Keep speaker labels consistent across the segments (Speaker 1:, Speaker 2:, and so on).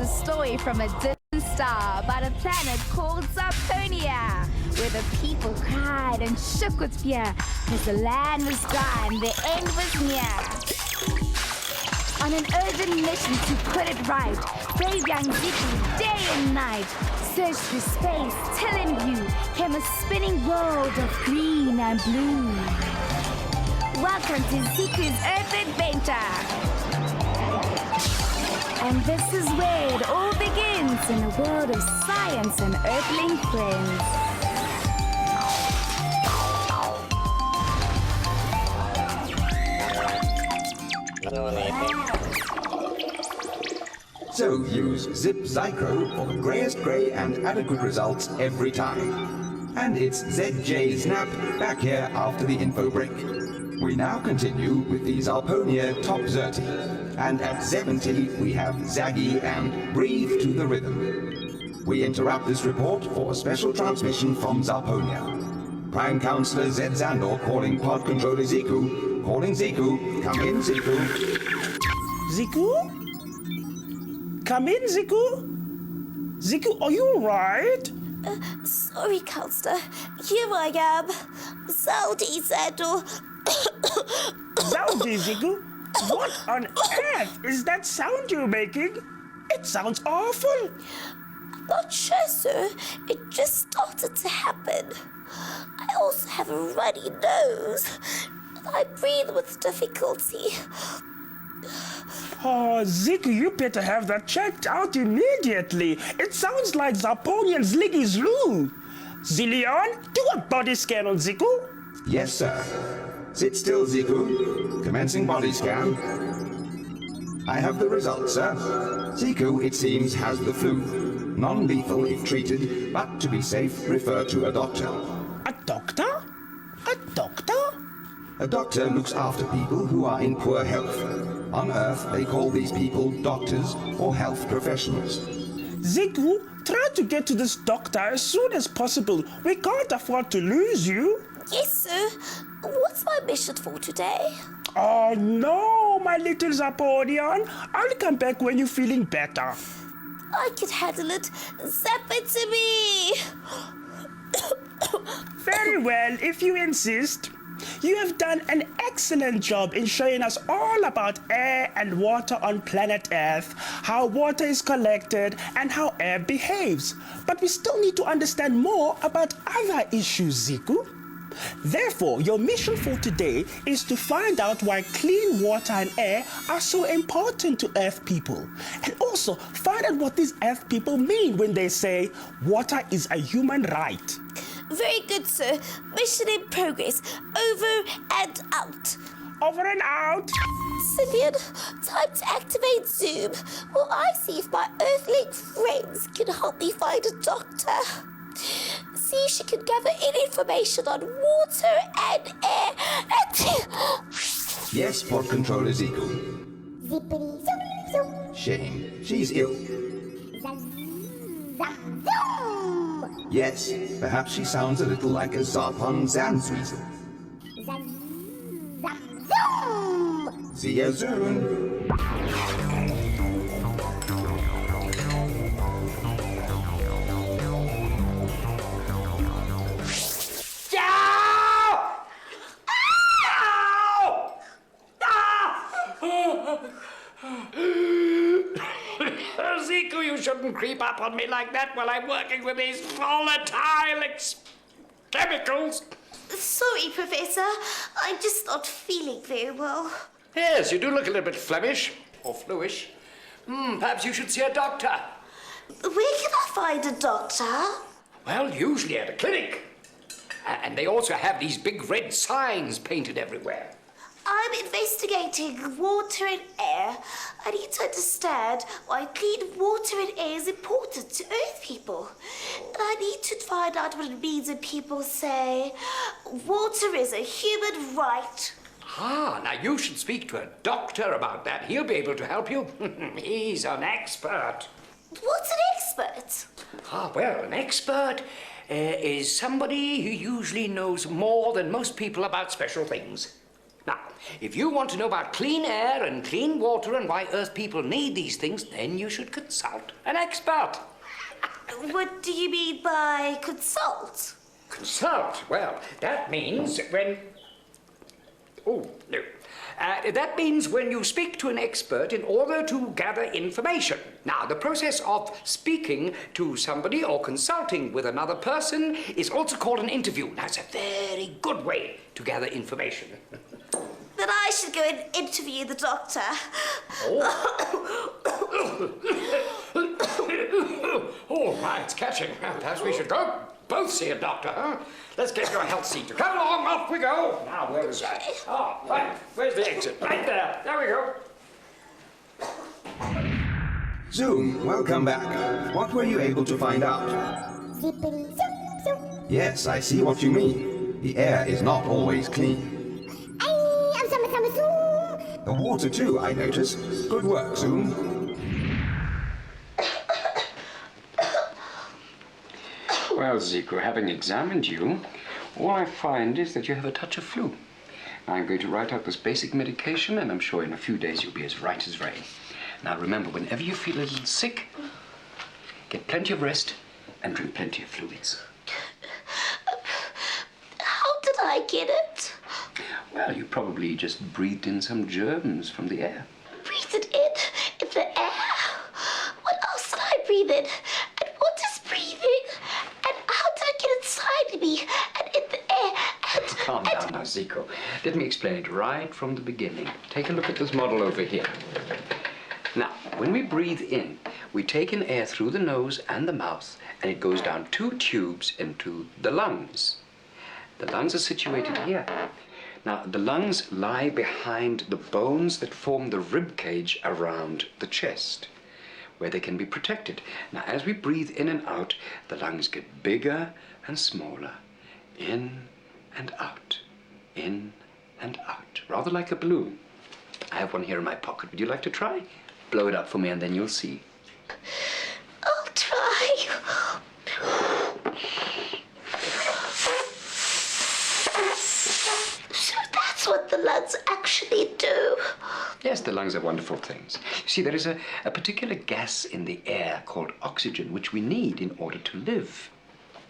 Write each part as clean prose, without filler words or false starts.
Speaker 1: story from a distant star about a planet called Zarponia, where the people cried and shook with fear because the land was dry and the end was near. On an urgent mission to put it right, brave young Ziku, day and night, searched through space till in view came a spinning world of green and blue. Welcome to Ziku's Earth Adventure! And this is where it all begins in a world of science and earthling friends.
Speaker 2: So use Zip Zycro for the greyest grey and adequate results every time. And it's ZJ Snap back here after the info break. We now continue with the Zarponia Top Zerti. And at 70 we have Zaggy and Breathe to the Rhythm. We interrupt this report for a special transmission from Zarponia. Prime Counselor Zed Zandor calling Pod Controller Ziku. Calling Ziku. Come in, Ziku.
Speaker 3: Ziku? Come in, Ziku. Ziku, are you alright?
Speaker 4: Sorry, Counselor. Here I am. Zaldi Zandor.
Speaker 3: Zaldi, Ziku? What on earth is that sound you're making? It sounds awful.
Speaker 4: I'm not sure, sir. It just started to happen. I also have a runny nose. And I breathe with difficulty.
Speaker 3: Oh, Ziku, you better have that checked out immediately. It sounds like Zarponian Zliggy's Lou. Zillion, do a body scan on Ziku.
Speaker 2: Yes, sir. Sit still, Ziku. Commencing body scan. I have the results, sir. Ziku, it seems, has the flu. Non-lethal if treated, but to be safe, refer to a doctor.
Speaker 3: A doctor? A doctor?
Speaker 2: A doctor looks after people who are in poor health. On Earth, they call these people doctors or health professionals.
Speaker 3: Ziku, try to get to this doctor as soon as possible. We can't afford to lose you.
Speaker 4: Yes, sir. What's my mission for today?
Speaker 3: Oh, no, my little Zarponian. I'll come back when you're feeling better.
Speaker 4: I can handle it. Zap it to me.
Speaker 3: Very well, if you insist. You have done an excellent job in showing us all about air and water on planet Earth, how water is collected, and how air behaves. But we still need to understand more about other issues, Ziku. Therefore, your mission for today is to find out why clean water and air are so important to Earth people. And also, find out what these Earth people mean when they say water is a human right.
Speaker 4: Very good, sir. Mission in progress. Over and out.
Speaker 3: Over and out.
Speaker 4: Simeon, time to activate Zoom. Will I see if my Earthling friends can help me find a doctor? See if she can gather any information on water and air.
Speaker 2: Yes, Pod Controller Ziku.
Speaker 5: Zippity zoom zoom.
Speaker 2: Shame. She's ill.
Speaker 5: Zaz zam zoom.
Speaker 2: Yes, perhaps she sounds a little like a Zarpon Zanzweasel.
Speaker 5: Zaz zam zoom.
Speaker 2: See you soon.
Speaker 6: Ziku, you shouldn't creep up on me like that while I'm working with these volatile chemicals.
Speaker 4: Sorry, Professor. I'm just not feeling very well.
Speaker 6: Yes, you do look a little bit Flemish, or fluish. Perhaps you should see a doctor.
Speaker 4: Where can I find a doctor?
Speaker 6: Well, usually at a clinic. And they also have these big red signs painted everywhere.
Speaker 4: I'm investigating water and air. I need to understand why clean water and air is important to Earth people. And I need to find out what it means when people say water is a human right.
Speaker 6: Ah, now you should speak to a doctor about that. He'll be able to help you. He's an expert.
Speaker 4: What's an expert?
Speaker 6: Ah, well, an expert is somebody who usually knows more than most people about special things. Now, if you want to know about clean air and clean water and why Earth people need these things, then you should consult an expert.
Speaker 4: What do you mean by consult?
Speaker 6: Consult? Well, that means when... Oh, no. That means when you speak to an expert in order to gather information. Now, the process of speaking to somebody or consulting with another person is also called an interview. That's a very good way to gather information.
Speaker 4: Then I should go and interview the doctor.
Speaker 6: Oh, my, it's catching. Perhaps we should go both see a doctor, huh? Let's get your health seat. Come along, off we go. Now, where was I? Oh, right. Where's the exit? Right there. There we go.
Speaker 2: Zoom, welcome back. What were you able to find out?
Speaker 5: Zippity zoom zoom.
Speaker 2: Yes, I see what you mean. The air is not always clean.
Speaker 5: Ay, summer zoom.
Speaker 2: The water too, I notice. Good work, Zoom.
Speaker 7: Well, Zico, having examined you, all I find is that you have a touch of flu. I'm going to write out this basic medication, and I'm sure in a few days you'll be as right as rain. Now remember, whenever you feel a little sick, get plenty of rest and drink plenty of fluids.
Speaker 4: How did I get it?
Speaker 7: Well, you probably just breathed in some germs from the air.
Speaker 4: Breathe it in the air? What else did I breathe in? And what is breathing? And how did it get inside me and in the air? And
Speaker 7: Calm down now, Zico. Let me explain it right from the beginning. Take a look at this model over here. Now, when we breathe in, we take in air through the nose and the mouth, and it goes down 2 tubes into the lungs. The lungs are situated here. Now, the lungs lie behind the bones that form the rib cage around the chest, where they can be protected. Now, as we breathe in and out, the lungs get bigger and smaller, in and out, in and out, rather like a balloon. I have one here in my pocket. Would you like to try? Blow it up for me and then you'll see.
Speaker 4: I'll try. So that's what the lungs actually do.
Speaker 7: Yes, the lungs are wonderful things. You see, there is a particular gas in the air called oxygen, which we need in order to live.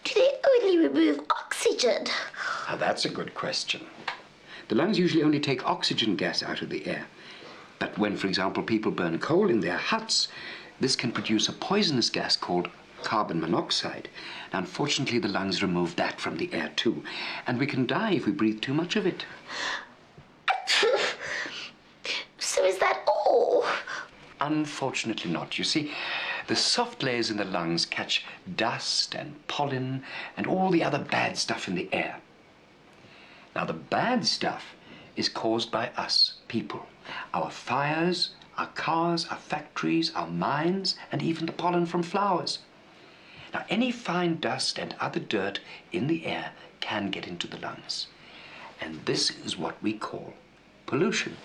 Speaker 4: Do they only remove oxygen?
Speaker 7: Now, that's a good question. The lungs usually only take oxygen gas out of the air. But when, for example, people burn coal in their huts, this can produce a poisonous gas called carbon monoxide. Now, unfortunately, the lungs remove that from the air too, and we can die if we breathe too much of it.
Speaker 4: So is that all?
Speaker 7: Unfortunately not. You see, the soft layers in the lungs catch dust and pollen and all the other bad stuff in the air. Now, the bad stuff is caused by us, people. Our fires, our cars, our factories, our mines, and even the pollen from flowers. Now, any fine dust and other dirt in the air can get into the lungs. And this is what we call pollution.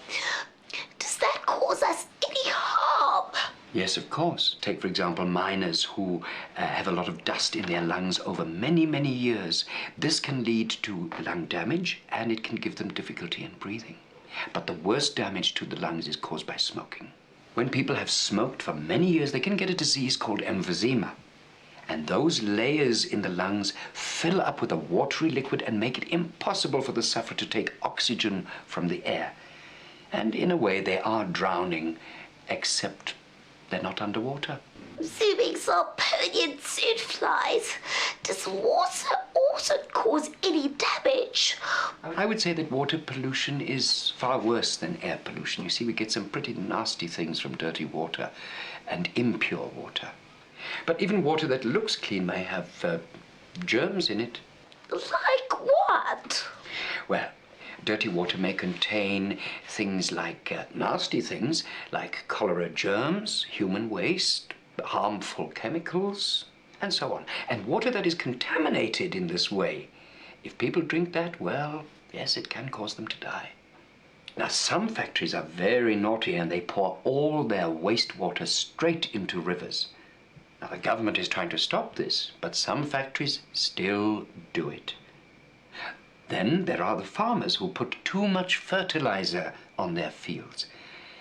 Speaker 4: Does that cause us any harm?
Speaker 7: Yes, of course. Take, for example, miners who have a lot of dust in their lungs over many, many years. This can lead to lung damage, and it can give them difficulty in breathing. But the worst damage to the lungs is caused by smoking. When people have smoked for many years, they can get a disease called emphysema. And those layers in the lungs fill up with a watery liquid and make it impossible for the sufferer to take oxygen from the air. And in a way, they are drowning, except they're not underwater.
Speaker 4: Assuming Sarponian suit flies, does water also cause any damage?
Speaker 7: I would say that water pollution is far worse than air pollution. You see, we get some pretty nasty things from dirty water and impure water. But even water that looks clean may have germs in it.
Speaker 4: Like what?
Speaker 7: Well, dirty water may contain things like nasty things like cholera germs, human waste, harmful chemicals, and so on. And water that is contaminated in this way, if people drink that, well, yes, it can cause them to die. Now, some factories are very naughty and they pour all their wastewater straight into rivers. Now, the government is trying to stop this, but some factories still do it. Then there are the farmers who put too much fertilizer on their fields.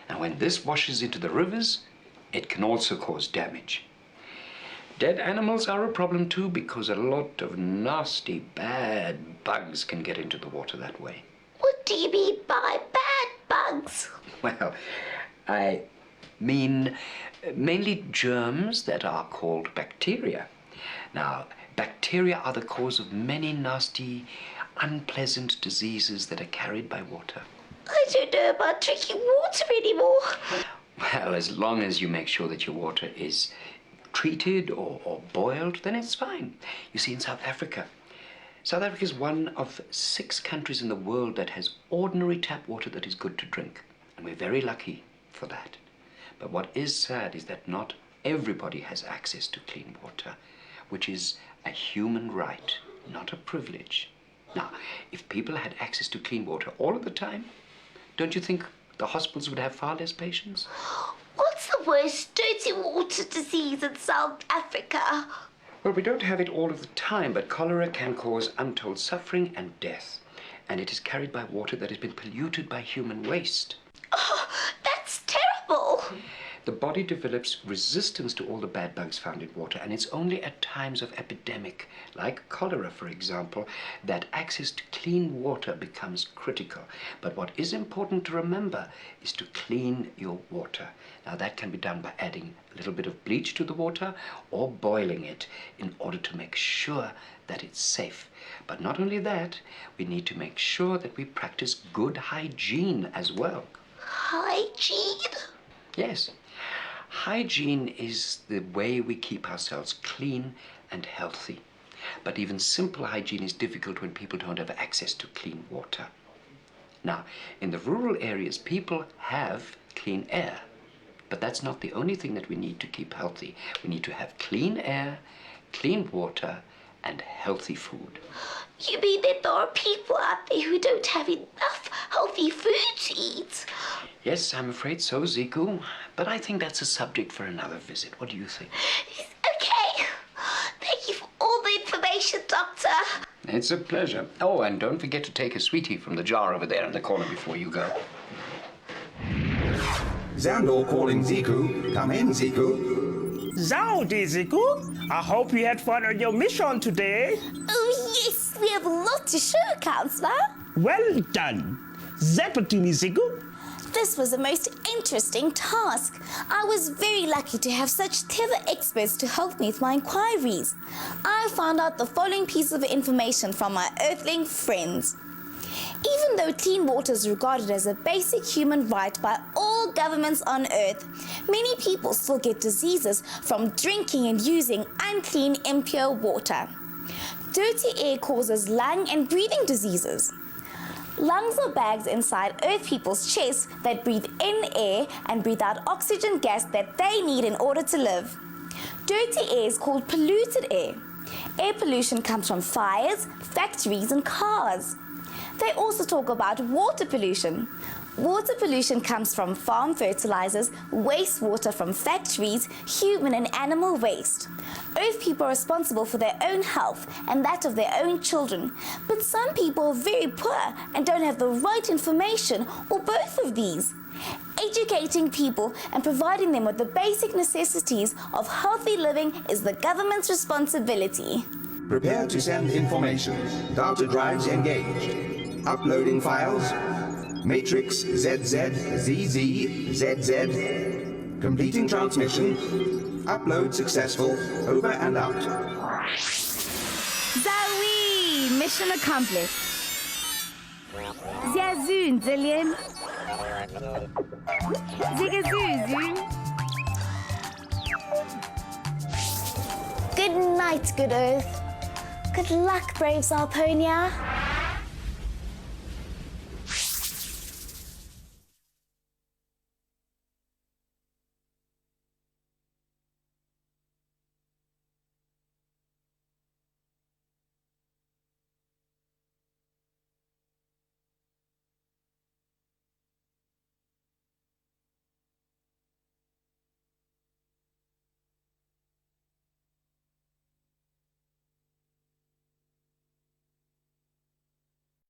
Speaker 7: And when this washes into the rivers, it can also cause damage. Dead animals are a problem too, because a lot of nasty, bad bugs can get into the water that way.
Speaker 4: What do you mean by bad bugs?
Speaker 7: Well, I mean mainly germs that are called bacteria. Now, bacteria are the cause of many nasty, unpleasant diseases that are carried by water.
Speaker 4: I don't know about drinking water anymore.
Speaker 7: Well, as long as you make sure that your water is treated or boiled, then it's fine. You see, in South Africa is one of 6 countries in the world that has ordinary tap water that is good to drink. And we're very lucky for that. But what is sad is that not everybody has access to clean water, which is a human right, not a privilege. Now, if people had access to clean water all of the time, don't you think the hospitals would have far less patients?
Speaker 4: What's the worst dirty water disease in South Africa?
Speaker 7: Well, we don't have it all of the time, but cholera can cause untold suffering and death. And it is carried by water that has been polluted by human waste.
Speaker 4: Oh, that's terrible.
Speaker 7: The body develops resistance to all the bad bugs found in water, and it's only at times of epidemic, like cholera, for example, that access to clean water becomes critical. But what is important to remember is to clean your water. Now, that can be done by adding a little bit of bleach to the water or boiling it in order to make sure that it's safe. But not only that, we need to make sure that we practice good hygiene as well.
Speaker 4: Hygiene?
Speaker 7: Yes. Hygiene is the way we keep ourselves clean and healthy. But even simple hygiene is difficult when people don't have access to clean water. Now, in the rural areas, people have clean air. But that's not the only thing that we need to keep healthy. We need to have clean air, clean water, and healthy food.
Speaker 4: You mean that there are people out there who don't have enough healthy food to eat?
Speaker 7: Yes, I'm afraid so, Ziku. But I think that's a subject for another visit. What do you think?
Speaker 4: Okay. Thank you for all the information, Doctor.
Speaker 7: It's a pleasure. Oh, and don't forget to take a sweetie from the jar over there in the corner before you go.
Speaker 2: Xandor calling Ziku. Come in, Ziku.
Speaker 3: Zowdy, Ziku. I hope you had fun on your mission today.
Speaker 1: Oh, yes, we have a lot to show, Counselor.
Speaker 3: Well done. Zap it to me, Ziku.
Speaker 1: This was the most interesting task. I was very lucky to have such clever experts to help me with my inquiries. I found out the following piece of information from my Earthling friends. Even though clean water is regarded as a basic human right by all governments on Earth, many people still get diseases from drinking and using unclean, impure water. Dirty air causes lung and breathing diseases. Lungs are bags inside Earth people's chests that breathe in air and breathe out oxygen gas that they need in order to live. Dirty air is called polluted air. Air pollution comes from fires, factories, and cars. They also talk about water pollution. Water pollution comes from farm fertilizers, wastewater from factories, human and animal waste. Earth people are responsible for their own health and that of their own children, but some people are very poor and don't have the right information or both of these. Educating people and providing them with the basic necessities of healthy living is the government's responsibility.
Speaker 2: Prepare to send information. Data drives engaged. Uploading files. Matrix ZZ, ZZ. Completing transmission. Upload successful. Over and out.
Speaker 1: Zoe! Mission accomplished. Zyazoon, Zillion. Zigazoo. Good night, good Earth. Good luck, brave Zarponia.